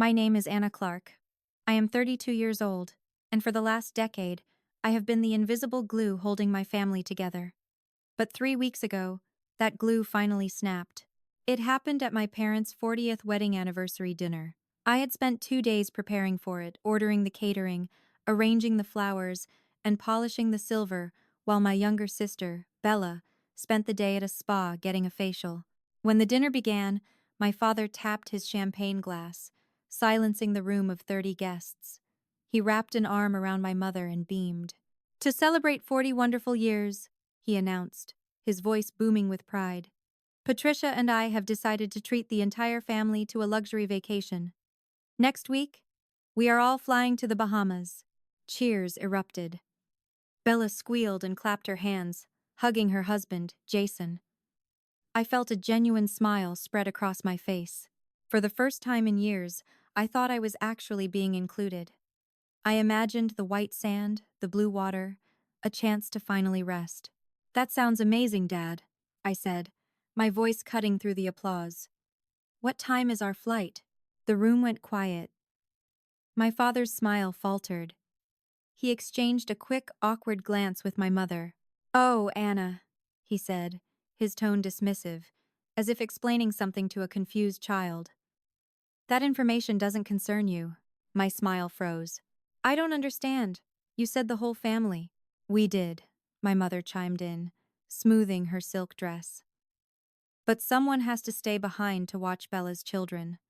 My name is Anna Clarke. I am 32 years old, and for the last decade, I have been the invisible glue holding my family together. But 3 weeks ago, that glue finally snapped. It happened at my parents' 40th wedding anniversary dinner. I had spent 2 days preparing for it, ordering the catering, arranging the flowers, and polishing the silver, while my younger sister, Bella, spent the day at a spa getting a facial. When the dinner began, my father tapped his champagne glass, silencing the room of 30 guests. He wrapped an arm around my mother and beamed. "To celebrate 40 wonderful years," he announced, his voice booming with pride, "Patricia and I have decided to treat the entire family to a luxury vacation. Next week, we are all flying to the Bahamas." Cheers erupted. Bella squealed and clapped her hands, hugging her husband, Jason. I felt a genuine smile spread across my face. For the first time in years, I thought I was actually being included. I imagined the white sand, the blue water, a chance to finally rest. "That sounds amazing, Dad," I said, my voice cutting through the applause. "What time is our flight?" The room went quiet. My father's smile faltered. He exchanged a quick, awkward glance with my mother. "Oh, Anna," he said, his tone dismissive, as if explaining something to a confused child. "That information doesn't concern you." My smile froze. "I don't understand. You said the whole family." "We did," my mother chimed in, smoothing her silk dress. "But someone has to stay behind to watch Bella's children.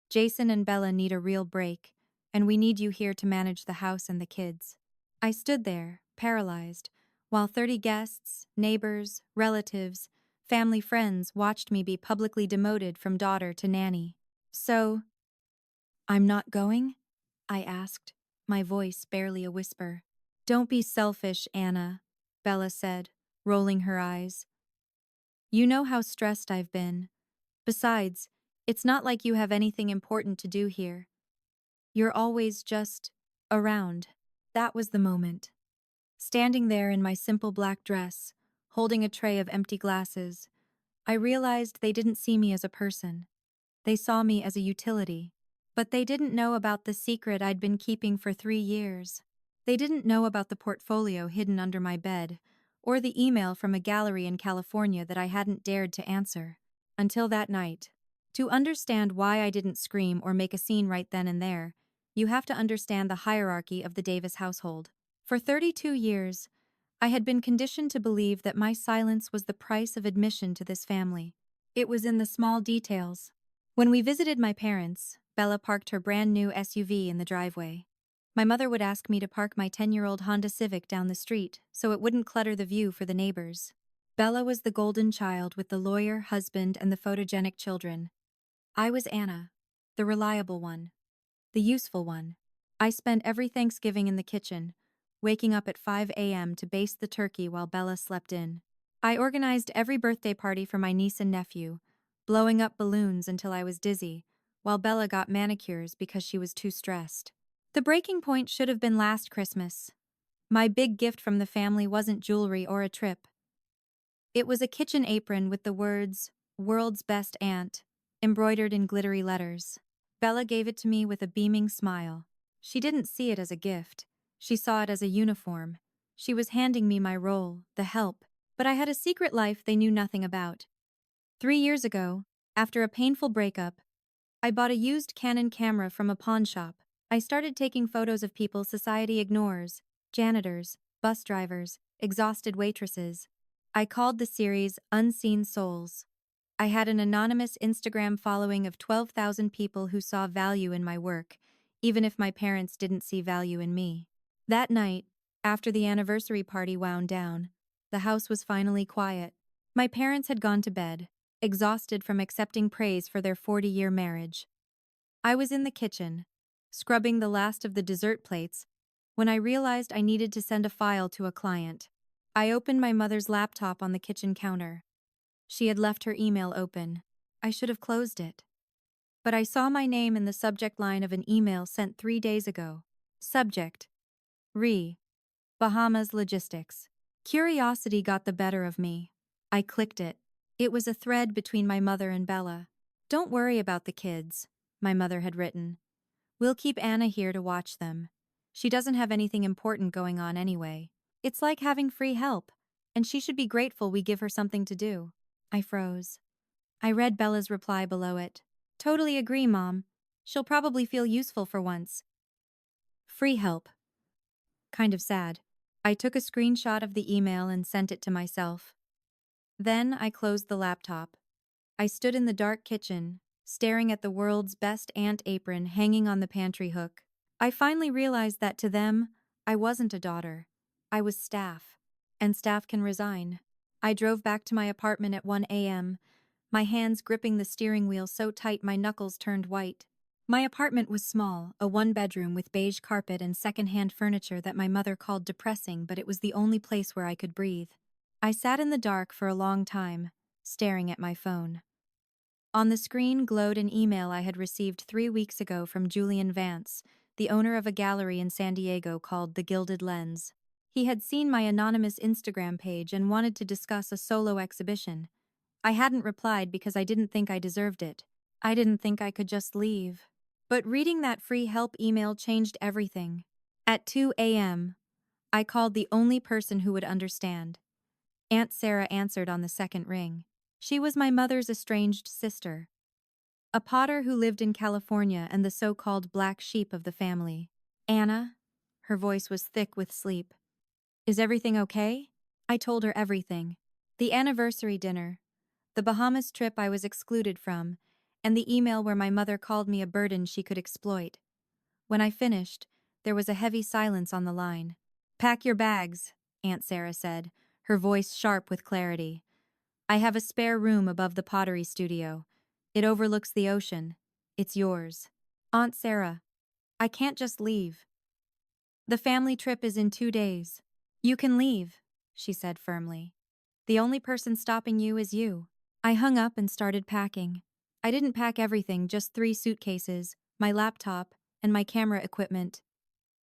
Jason and Bella need a real break, and we need you here to manage the house and the kids." I stood there, paralyzed, while 30 guests, neighbors, relatives, family friends watched me be publicly demoted from daughter to nanny. "So, I'm not going?" I asked, my voice barely a whisper. "Don't be selfish, Anna," Bella said, rolling her eyes. "You know how stressed I've been. Besides, it's not like you have anything important to do here. You're always just around." That was the moment. Standing there in my simple black dress, holding a tray of empty glasses, I realized they didn't see me as a person. They saw me as a utility. But they didn't know about the secret I'd been keeping for 3 years. They didn't know about the portfolio hidden under my bed, or the email from a gallery in California that I hadn't dared to answer. Until that night. To understand why I didn't scream or make a scene right then and there, you have to understand the hierarchy of the Davis household. For 32 years, I had been conditioned to believe that my silence was the price of admission to this family. It was in the small details. When we visited my parents, Bella parked her brand new SUV in the driveway. My mother would ask me to park my 10-year-old Honda Civic down the street so it wouldn't clutter the view for the neighbors. Bella was the golden child with the lawyer, husband, and the photogenic children. I was Anna, the reliable one, the useful one. I spent every Thanksgiving in the kitchen, waking up at 5 a.m. to baste the turkey while Bella slept in. I organized every birthday party for my niece and nephew, blowing up balloons until I was dizzy, while Bella got manicures because she was too stressed. The breaking point should have been last Christmas. My big gift from the family wasn't jewelry or a trip. It was a kitchen apron with the words, "World's Best Aunt," embroidered in glittery letters. Bella gave it to me with a beaming smile. She didn't see it as a gift. She saw it as a uniform. She was handing me my role, the help, but I had a secret life they knew nothing about. 3 years ago, after a painful breakup, I bought a used Canon camera from a pawn shop. I started taking photos of people society ignores: janitors, bus drivers, exhausted waitresses. I called the series Unseen Souls. I had an anonymous Instagram following of 12,000 people who saw value in my work, even if my parents didn't see value in me. That night, after the anniversary party wound down, the house was finally quiet. My parents had gone to bed, exhausted from accepting praise for their 40-year marriage. I was in the kitchen, scrubbing the last of the dessert plates, when I realized I needed to send a file to a client. I opened my mother's laptop on the kitchen counter. She had left her email open. I should have closed it. But I saw my name in the subject line of an email sent 3 days ago. Subject: Bahamas Logistics. Curiosity got the better of me. I clicked it. It was a thread between my mother and Bella. "Don't worry about the kids. my mother had written. We'll keep Anna here to watch them. She doesn't have anything important going on anyway. It's like having free help, and she should be grateful we give her something to do. I froze. I read Bella's reply below it. Totally agree, Mom. She'll probably feel useful for once. Free help. Kind of sad. I took a screenshot of the email and sent it to myself. Then I closed the laptop. I stood in the dark kitchen, staring at the world's best ant apron hanging on the pantry hook. I finally realized that to them, I wasn't a daughter. I was staff. And staff can resign. I drove back to my apartment at 1 a.m., my hands gripping the steering wheel so tight my knuckles turned white. My apartment was small, a one-bedroom with beige carpet and second-hand furniture that my mother called depressing, but it was the only place where I could breathe. I sat in the dark for a long time, staring at my phone. On the screen glowed an email I had received 3 weeks ago from Julian Vance, the owner of a gallery in San Diego called The Gilded Lens. He had seen my anonymous Instagram page and wanted to discuss a solo exhibition. I hadn't replied because I didn't think I deserved it. I didn't think I could just leave. But reading that free help email changed everything. At 2 a.m., I called the only person who would understand. Aunt Sarah answered on the second ring. She was my mother's estranged sister, a potter who lived in California and the so-called black sheep of the family. Anna? Her voice was thick with sleep. Is everything okay? I told her everything. The anniversary dinner, the Bahamas trip I was excluded from, and the email where my mother called me a burden she could exploit. When I finished, there was a heavy silence on the line. Pack your bags, Aunt Sarah said, her voice sharp with clarity. I have a spare room above the pottery studio. It overlooks the ocean. It's yours. Aunt Sarah, I can't just leave. The family trip is in 2 days. You can leave, she said firmly. The only person stopping you is you. I hung up and started packing. I didn't pack everything, just 3 suitcases, my laptop, and my camera equipment.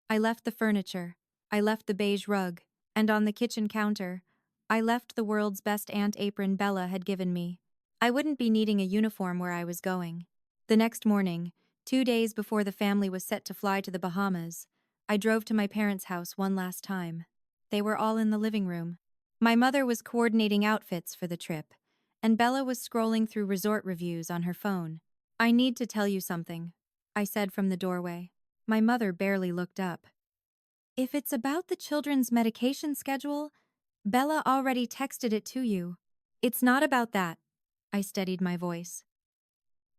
I left the furniture. I left the beige rug. And on the kitchen counter, I left the world's best ant apron Bella had given me. I wouldn't be needing a uniform where I was going. The next morning, 2 days before the family was set to fly to the Bahamas, I drove to my parents' house one last time. They were all in the living room. My mother was coordinating outfits for the trip, and Bella was scrolling through resort reviews on her phone. I need to tell you something, I said from the doorway. My mother barely looked up. If it's about the children's medication schedule, Bella already texted it to you. It's not about that. I steadied my voice.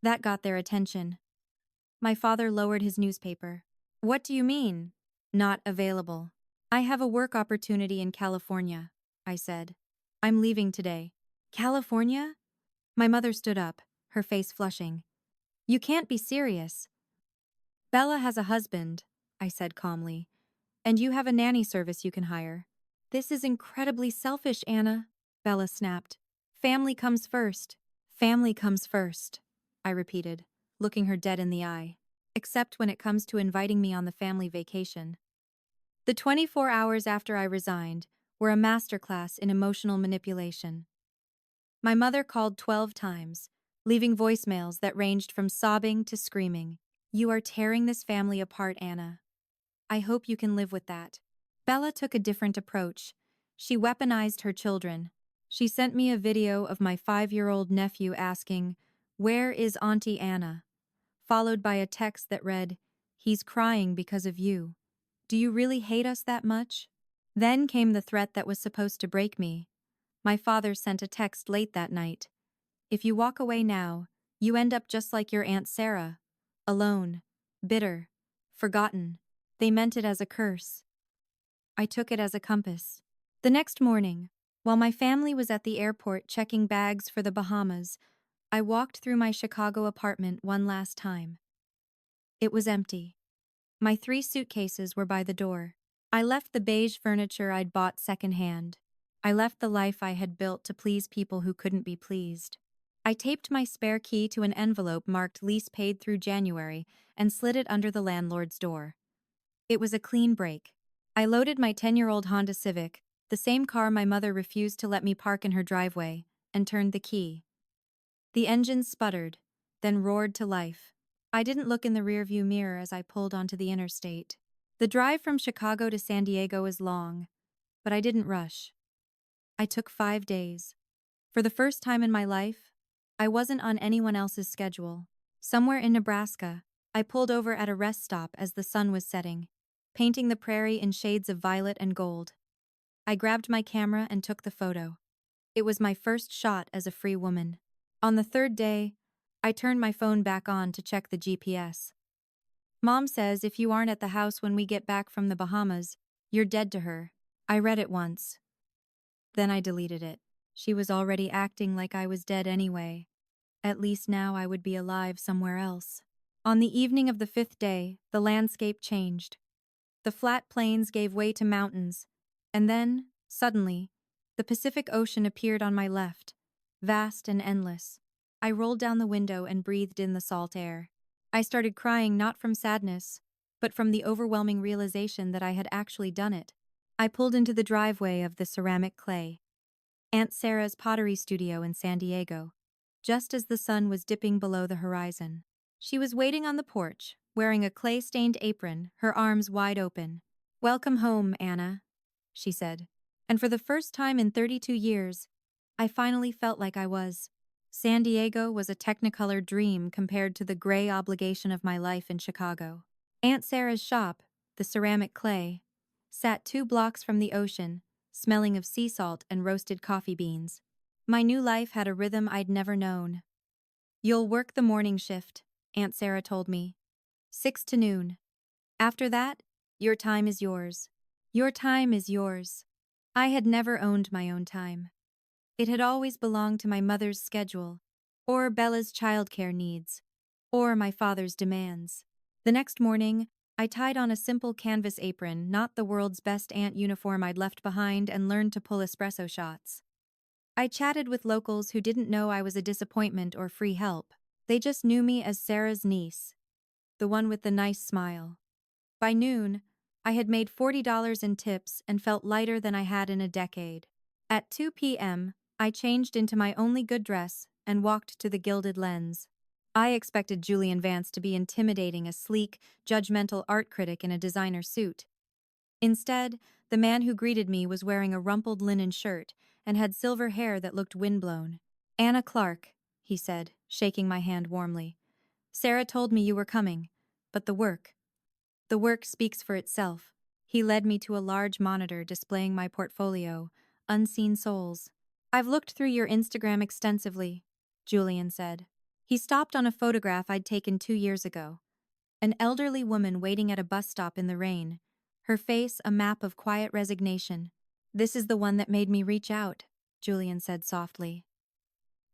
That got their attention. My father lowered his newspaper. What do you mean? Not available. I have a work opportunity in California, I said. I'm leaving today. California? My mother stood up, her face flushing. You can't be serious. Bella has a husband, I said calmly, and you have a nanny service you can hire. This is incredibly selfish, Anna, Bella snapped. Family comes first. Family comes first, I repeated, looking her dead in the eye. Except when it comes to inviting me on the family vacation. The 24 hours after I resigned were a masterclass in emotional manipulation. My mother called 12 times, leaving voicemails that ranged from sobbing to screaming. You are tearing this family apart, Anna. I hope you can live with that. Bella took a different approach. She weaponized her children. She sent me a video of my 5-year-old nephew asking, "Where is Auntie Anna?" followed by a text that read, "He's crying because of you. Do you really hate us that much?" Then came the threat that was supposed to break me. My father sent a text late that night. If you walk away now, you end up just like your Aunt Sarah. Alone, bitter, forgotten. They meant it as a curse. I took it as a compass. The next morning, while my family was at the airport checking bags for the Bahamas, I walked through my Chicago apartment one last time. It was empty. My 3 suitcases were by the door. I left the beige furniture I'd bought secondhand. I left the life I had built to please people who couldn't be pleased. I taped my spare key to an envelope marked lease paid through January and slid it under the landlord's door. It was a clean break. I loaded my 10-year-old Honda Civic, the same car my mother refused to let me park in her driveway, and turned the key. The engine sputtered, then roared to life. I didn't look in the rearview mirror as I pulled onto the interstate. The drive from Chicago to San Diego is long, but I didn't rush. I took 5 days. For the first time in my life, I wasn't on anyone else's schedule. Somewhere in Nebraska, I pulled over at a rest stop as the sun was setting, painting the prairie in shades of violet and gold. I grabbed my camera and took the photo. It was my first shot as a free woman. On the third day, I turned my phone back on to check the GPS. Mom says if you aren't at the house when we get back from the Bahamas, you're dead to her. I read it once. Then I deleted it. She was already acting like I was dead anyway. At least now I would be alive somewhere else. On the evening of the 5th day, the landscape changed. The flat plains gave way to mountains, and then, suddenly, the Pacific Ocean appeared on my left, vast and endless. I rolled down the window and breathed in the salt air. I started crying not from sadness, but from the overwhelming realization that I had actually done it. I pulled into the driveway of the ceramic clay, Aunt Sarah's pottery studio in San Diego, just as the sun was dipping below the horizon. She was waiting on the porch, wearing a clay-stained apron, her arms wide open. "Welcome home, Anna," she said. And for the first time in 32 years, I finally felt like I was. San Diego was a technicolor dream compared to the gray obligation of my life in Chicago. Aunt Sarah's shop, the ceramic clay, sat 2 blocks from the ocean, smelling of sea salt and roasted coffee beans. My new life had a rhythm I'd never known. "You'll work the morning shift," Aunt Sarah told me. 6 to noon. "After that, your time is yours. Your time is yours." I had never owned my own time. It had always belonged to my mother's schedule, or Bella's childcare needs, or my father's demands. The next morning, I tied on a simple canvas apron, not the world's best aunt uniform I'd left behind, and learned to pull espresso shots. I chatted with locals who didn't know I was a disappointment or free help. They just knew me as Sarah's niece, the one with the nice smile. By noon, I had made $40 in tips and felt lighter than I had in a decade. At 2 p.m., I changed into my only good dress and walked to the Gilded Lens. I expected Julian Vance to be intimidating, a sleek, judgmental art critic in a designer suit. Instead, the man who greeted me was wearing a rumpled linen shirt and had silver hair that looked windblown. "Anna Clarke," he said, shaking my hand warmly. "Sarah told me you were coming, but the work speaks for itself." He led me to a large monitor displaying my portfolio, Unseen Souls. "I've looked through your Instagram extensively," Julian said. He stopped on a photograph I'd taken 2 years ago. An elderly woman waiting at a bus stop in the rain, her face a map of quiet resignation. "This is the one that made me reach out," Julian said softly.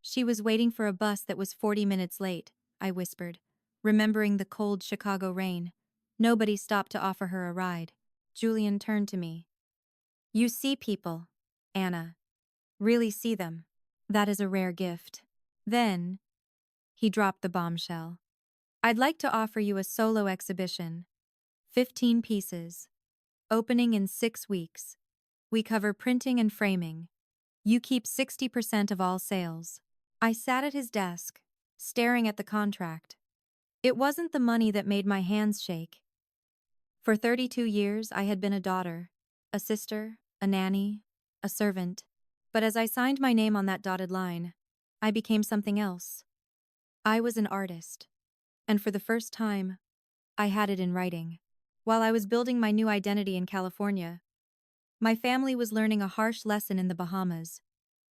"She was waiting for a bus that was 40 minutes late," I whispered, remembering the cold Chicago rain. Nobody stopped to offer her a ride. Julian turned to me. "You see people, Anna. Really see them. That is a rare gift." Then, he dropped the bombshell. "I'd like to offer you a solo exhibition. 15 pieces. Opening in 6 weeks. We cover printing and framing. You keep 60% of all sales." I sat at his desk, staring at the contract. It wasn't the money that made my hands shake. For 32 years, I had been a daughter, a sister, a nanny, a servant. But as I signed my name on that dotted line, I became something else. I was an artist. And for the first time, I had it in writing. While I was building my new identity in California, my family was learning a harsh lesson in the Bahamas.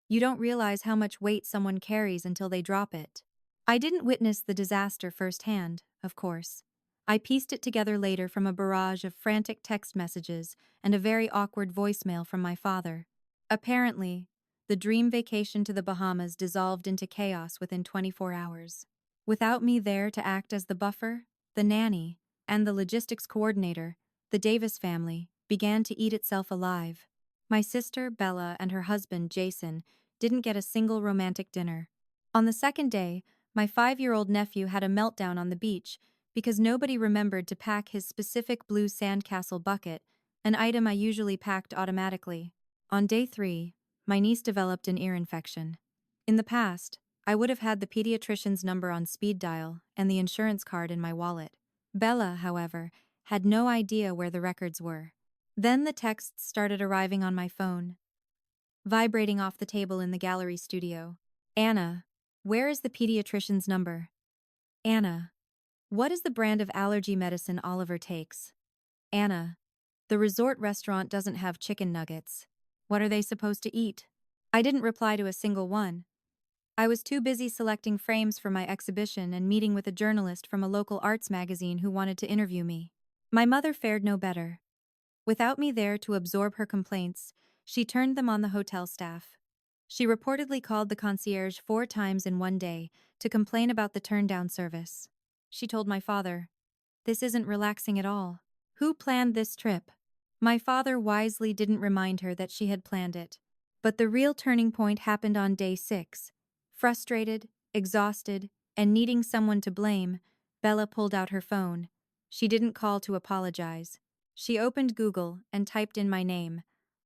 You don't realize how much weight someone carries until they drop it. I didn't witness the disaster firsthand, of course. I pieced it together later from a barrage of frantic text messages and a very awkward voicemail from my father. Apparently, the dream vacation to the Bahamas dissolved into chaos within 24 hours. Without me there to act as the buffer, the nanny, and the logistics coordinator, the Davis family began to eat itself alive. My sister, Bella, and her husband, Jason, didn't get a single romantic dinner. On the second day, my 5-year-old nephew had a meltdown on the beach because nobody remembered to pack his specific blue sandcastle bucket, an item I usually packed automatically. On day 3, my niece developed an ear infection. In the past, I would have had the pediatrician's number on speed dial and the insurance card in my wallet. Bella, however, had no idea where the records were. Then the texts started arriving on my phone, vibrating off the table in the gallery studio. Anna, where is the pediatrician's number? Anna, what is the brand of allergy medicine Oliver takes? Anna, the resort restaurant doesn't have chicken nuggets. What are they supposed to eat? I didn't reply to a single one. I was too busy selecting frames for my exhibition and meeting with a journalist from a local arts magazine who wanted to interview me. My mother fared no better. Without me there to absorb her complaints, she turned them on the hotel staff. She reportedly called the concierge 4 times in one day to complain about the turn-down service. She told my father, "This isn't relaxing at all. Who planned this trip?" My father wisely didn't remind her that she had planned it. But the real turning point happened on day 6. Frustrated, exhausted, and needing someone to blame, Bella pulled out her phone. She didn't call to apologize. She opened Google and typed in my name,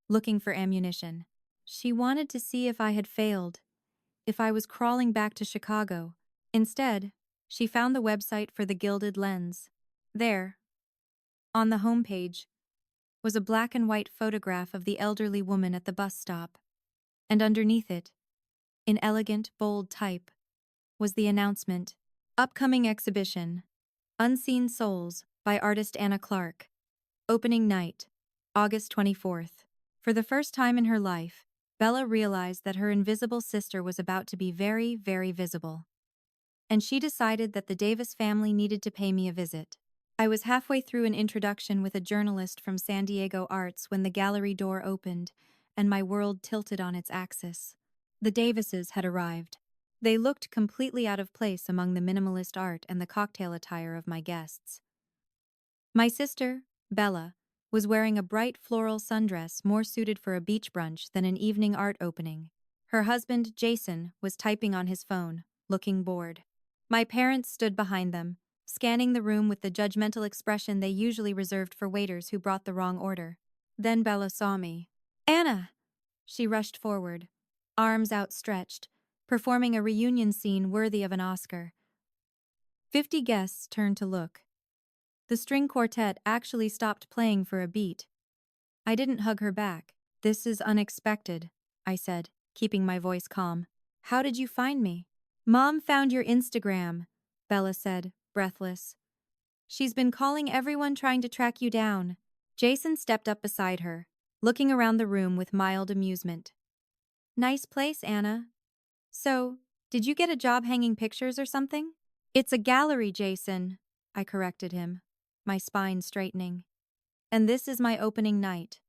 looking for ammunition. She wanted to see if I had failed, if I was crawling back to Chicago. Instead, she found the website for the Gilded Lens. There, on the homepage, was a black and white photograph of the elderly woman at the bus stop. And underneath it, in elegant, bold type, was the announcement, "Upcoming exhibition, Unseen Souls by artist Anna Clarke. Opening night, August 24th. For the first time in her life, Bella realized that her invisible sister was about to be very, very visible. And she decided that the Davis family needed to pay me a visit. I was halfway through an introduction with a journalist from San Diego Arts when the gallery door opened, and my world tilted on its axis. The Davises had arrived. They looked completely out of place among the minimalist art and the cocktail attire of my guests. My sister, Bella, was wearing a bright floral sundress more suited for a beach brunch than an evening art opening. Her husband, Jason, was typing on his phone, looking bored. My parents stood behind them, scanning the room with the judgmental expression they usually reserved for waiters who brought the wrong order. Then Bella saw me. "Anna!" She rushed forward, arms outstretched, performing a reunion scene worthy of an Oscar. 50 guests turned to look. The string quartet actually stopped playing for a beat. I didn't hug her back. "This is unexpected," I said, keeping my voice calm. "How did you find me?" "Mom found your Instagram," Bella said, breathless. "She's been calling everyone trying to track you down." Jason stepped up beside her, looking around the room with mild amusement. "Nice place, Anna. So, did you get a job hanging pictures or something?" "It's a gallery, Jason," I corrected him, my spine straightening. "And this is my opening night.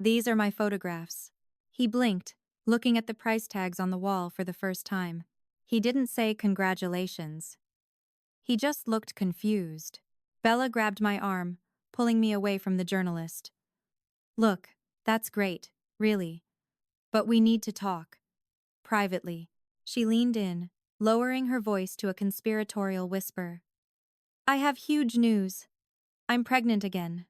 These are my photographs." He blinked, looking at the price tags on the wall for the first time. He didn't say congratulations. He just looked confused. Bella grabbed my arm, pulling me away from the journalist. "Look, that's great, really. But we need to talk. Privately." She leaned in, lowering her voice to a conspiratorial whisper. "I have huge news. I'm pregnant again.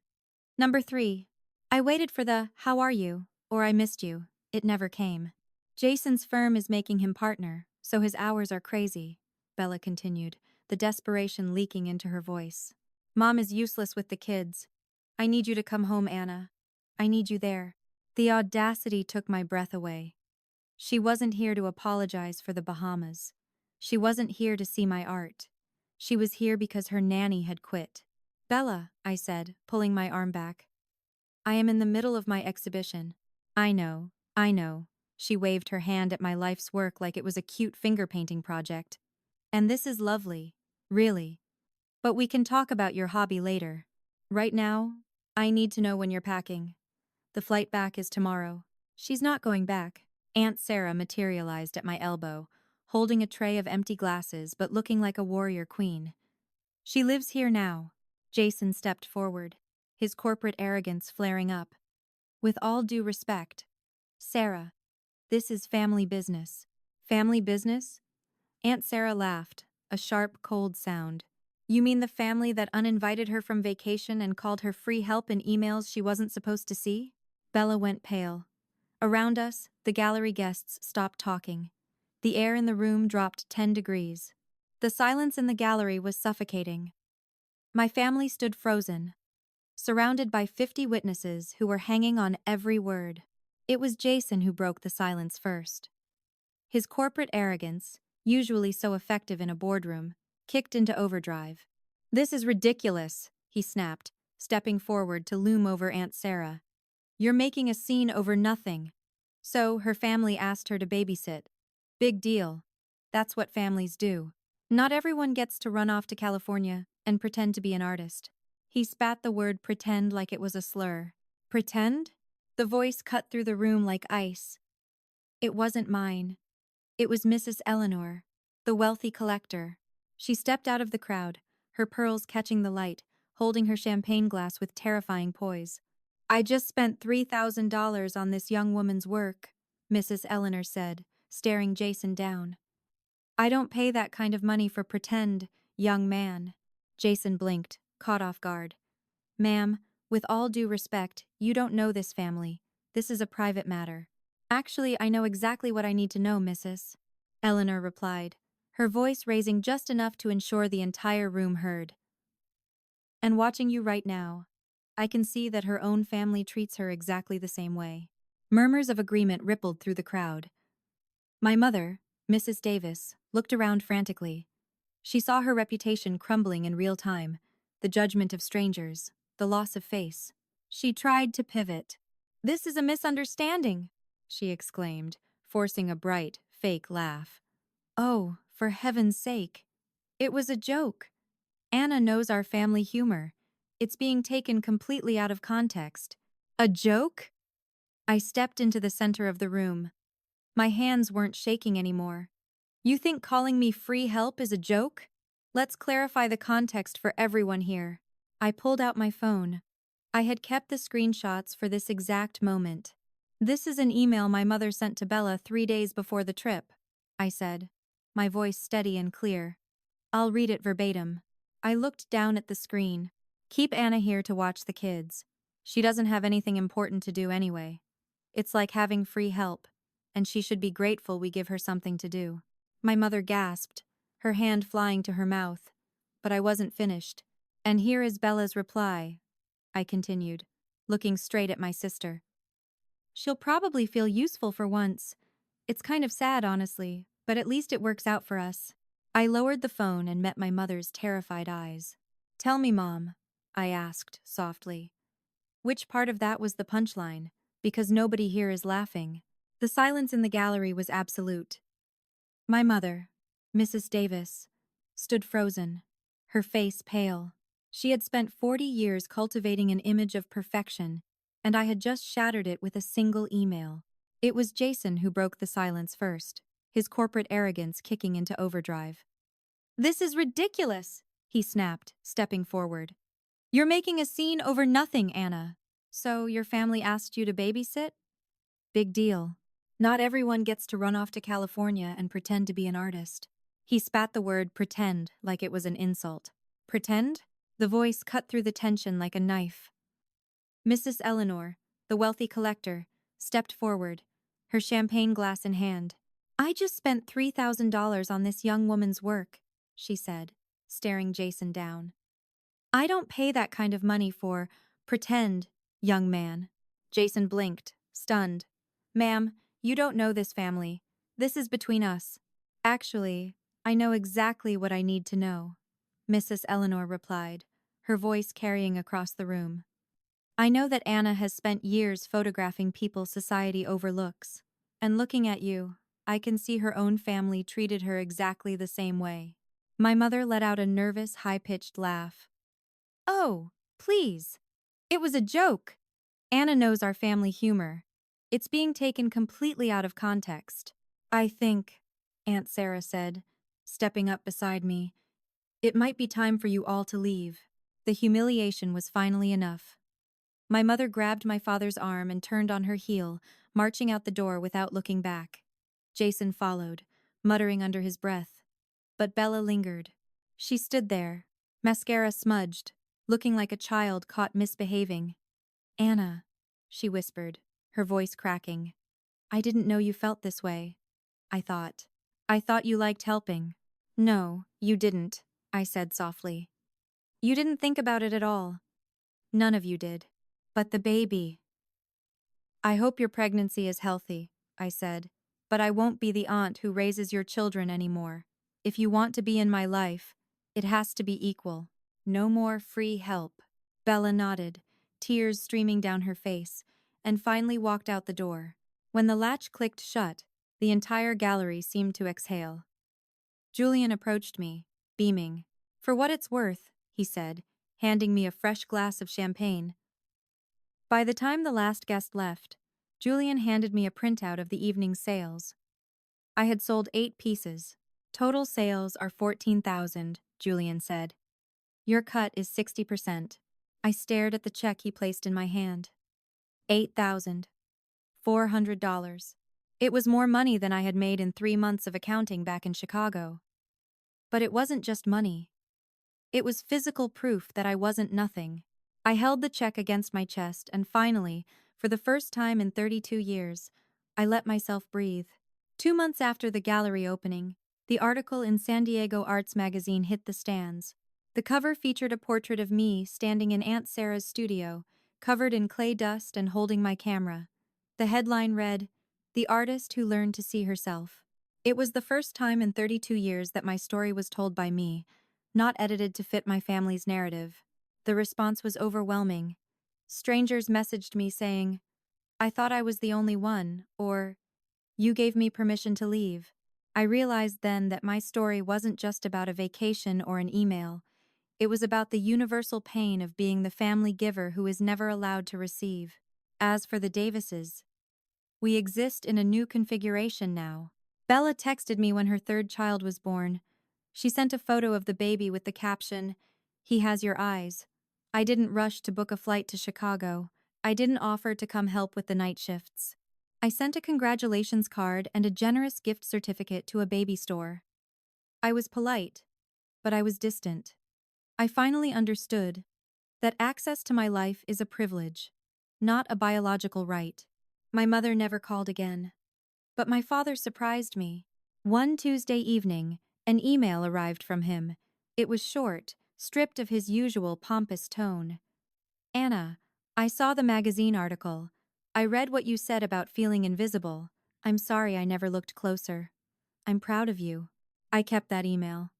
Number 3. I waited for the 'how are you' or 'I missed you.' It never came. Jason's firm is making him partner, so his hours are crazy," Bella continued, the desperation leaking into her voice. "Mom is useless with the kids. I need you to come home, Anna. I need you there." The audacity took my breath away. She wasn't here to apologize for the Bahamas. She wasn't here to see my art. She was here because her nanny had quit. "Bella," I said, pulling my arm back. "I am in the middle of my exhibition." I know. She waved her hand at my life's work like it was a cute finger painting project. "And this is lovely, really. But we can talk about your hobby later. Right now, I need to know when you're packing. The flight back is tomorrow." "She's not going back." Aunt Sarah materialized at my elbow, holding a tray of empty glasses but looking like a warrior queen. "She lives here now." Jason stepped forward, his corporate arrogance flaring up. "With all due respect, Sarah, this is family business." "Family business?" Aunt Sarah laughed, a sharp, cold sound. "You mean the family that uninvited her from vacation and called her free help in emails she wasn't supposed to see?" Bella went pale. Around us, the gallery guests stopped talking. The air in the room dropped 10 degrees. The silence in the gallery was suffocating. My family stood frozen, surrounded by 50 witnesses who were hanging on every word. It was Jason who broke the silence first. His corporate arrogance, usually so effective in a boardroom, kicked into overdrive. "This is ridiculous," he snapped, stepping forward to loom over Aunt Sarah. "You're making a scene over nothing." So, her family asked her to babysit. Big deal. That's what families do. Not everyone gets to run off to California and pretend to be an artist. He spat the word pretend like it was a slur. Pretend? The voice cut through the room like ice. It wasn't mine. It was Mrs. Eleanor, the wealthy collector. She stepped out of the crowd, her pearls catching the light, holding her champagne glass with terrifying poise. "I just spent $3,000 on this young woman's work," Mrs. Eleanor said, staring Jason down. "I don't pay that kind of money for pretend, young man." Jason blinked, caught off guard. "Ma'am, with all due respect, you don't know this family. This is a private matter." "Actually, I know exactly what I need to know, Mrs." Eleanor replied, her voice raising just enough to ensure the entire room heard. "And watching you right now, I can see that her own family treats her exactly the same way." Murmurs of agreement rippled through the crowd. My mother, Mrs. Davis, looked around frantically. She saw her reputation crumbling in real time, the judgment of strangers, the loss of face. She tried to pivot. "This is a misunderstanding," she exclaimed, forcing a bright, fake laugh. "Oh, for heaven's sake. It was a joke. Anna knows our family humor. It's being taken completely out of context." "A joke?" I stepped into the center of the room. My hands weren't shaking anymore. "You think calling me free help is a joke? Let's clarify the context for everyone here." I pulled out my phone. I had kept the screenshots for this exact moment. "This is an email my mother sent to Bella 3 days before the trip," I said, my voice steady and clear. "I'll read it verbatim." I looked down at the screen. "Keep Anna here to watch the kids. She doesn't have anything important to do anyway. It's like having free help, and she should be grateful we give her something to do." My mother gasped, her hand flying to her mouth. But I wasn't finished. "And here is Bella's reply," I continued, looking straight at my sister. "She'll probably feel useful for once. It's kind of sad, honestly, but at least it works out for us." I lowered the phone and met my mother's terrified eyes. "Tell me, Mom," I asked softly. "Which part of that was the punchline? Because nobody here is laughing." The silence in the gallery was absolute. My mother, Mrs. Davis, stood frozen, her face pale. She had spent 40 years cultivating an image of perfection, and I had just shattered it with a single email. It was Jason who broke the silence first, his corporate arrogance kicking into overdrive. "This is ridiculous," he snapped, stepping forward. "You're making a scene over nothing, Anna. So your family asked you to babysit? Big deal. Not everyone gets to run off to California and pretend to be an artist." He spat the word pretend like it was an insult. "Pretend?" The voice cut through the tension like a knife. Mrs. Eleanor, the wealthy collector, stepped forward, her champagne glass in hand. "I just spent $3,000 on this young woman's work," she said, staring Jason down. "I don't pay that kind of money for pretend, young man." Jason blinked, stunned. "Ma'am, you don't know this family. This is between us." "Actually, I know exactly what I need to know," Mrs. Eleanor replied, her voice carrying across the room. "I know that Anna has spent years photographing people society overlooks. And looking at you, I can see her own family treated her exactly the same way." My mother let out a nervous, high-pitched laugh. "Oh, please. It was a joke. Anna knows our family humor. It's being taken completely out of context." "I think," Aunt Sarah said, stepping up beside me, "it might be time for you all to leave." The humiliation was finally enough. My mother grabbed my father's arm and turned on her heel, marching out the door without looking back. Jason followed, muttering under his breath. But Bella lingered. She stood there, mascara smudged, looking like a child caught misbehaving. "Anna," she whispered, her voice cracking. "I didn't know you felt this way." I thought, I thought you liked helping. No, you didn't, I said softly. You didn't think about it at all. None of you did. But the baby. I hope your pregnancy is healthy, I said, but I won't be the aunt who raises your children anymore. If you want to be in my life, it has to be equal. No more free help. Bella nodded, tears streaming down her face, and finally walked out the door. When the latch clicked shut, the entire gallery seemed to exhale. Julian approached me, beaming. For what it's worth, he said, handing me a fresh glass of champagne. By the time the last guest left, Julian handed me a printout of the evening's sales. I had sold 8 pieces. Total sales are 14,000, Julian said. Your cut is 60%. I stared at the check he placed in my hand. $8,400. It was more money than I had made in 3 months of accounting back in Chicago. But it wasn't just money. It was physical proof that I wasn't nothing. I held the check against my chest and finally, for the first time in 32 years, I let myself breathe. 2 months after the gallery opening, the article in San Diego Arts magazine hit the stands. The cover featured a portrait of me standing in Aunt Sarah's studio, covered in clay dust and holding my camera. The headline read, "The Artist Who Learned to See Herself." It was the first time in 32 years that my story was told by me, not edited to fit my family's narrative. The response was overwhelming. Strangers messaged me saying, "I thought I was the only one," or, "You gave me permission to leave." I realized then that my story wasn't just about a vacation or an email. It was about the universal pain of being the family giver who is never allowed to receive. As for the Davises, we exist in a new configuration now. Bella texted me when her 3rd child was born. She sent a photo of the baby with the caption, "He has your eyes." I didn't rush to book a flight to Chicago. I didn't offer to come help with the night shifts. I sent a congratulations card and a generous gift certificate to a baby store. I was polite, but I was distant. I finally understood that access to my life is a privilege, not a biological right. My mother never called again. But my father surprised me. One Tuesday evening, an email arrived from him. It was short, stripped of his usual pompous tone. "Anna, I saw the magazine article. I read what you said about feeling invisible. I'm sorry I never looked closer. I'm proud of you." I kept that email.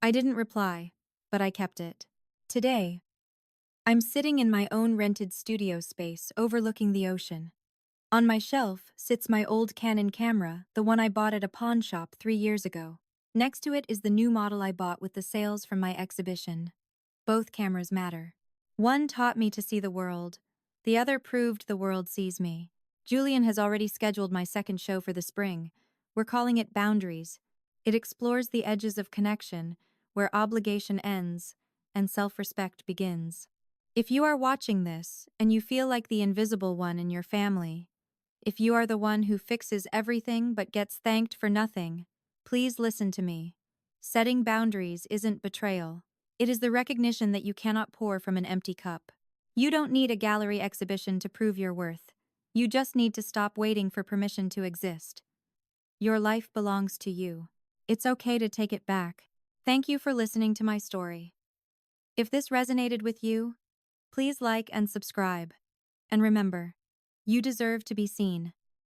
I didn't reply, but I kept it. Today, I'm sitting in my own rented studio space overlooking the ocean. On my shelf sits my old Canon camera, the one I bought at a pawn shop 3 years ago. Next to it is the new model I bought with the sales from my exhibition. Both cameras matter. One taught me to see the world. The other proved the world sees me. Julian has already scheduled my 2nd show for the spring. We're calling it Boundaries. It explores the edges of connection, where obligation ends and self-respect begins. If you are watching this and you feel like the invisible one in your family, if you are the one who fixes everything but gets thanked for nothing, please listen to me. Setting boundaries isn't betrayal. It is the recognition that you cannot pour from an empty cup. You don't need a gallery exhibition to prove your worth. You just need to stop waiting for permission to exist. Your life belongs to you. It's okay to take it back. Thank you for listening to my story. If this resonated with you, please like and subscribe. And remember, you deserve to be seen.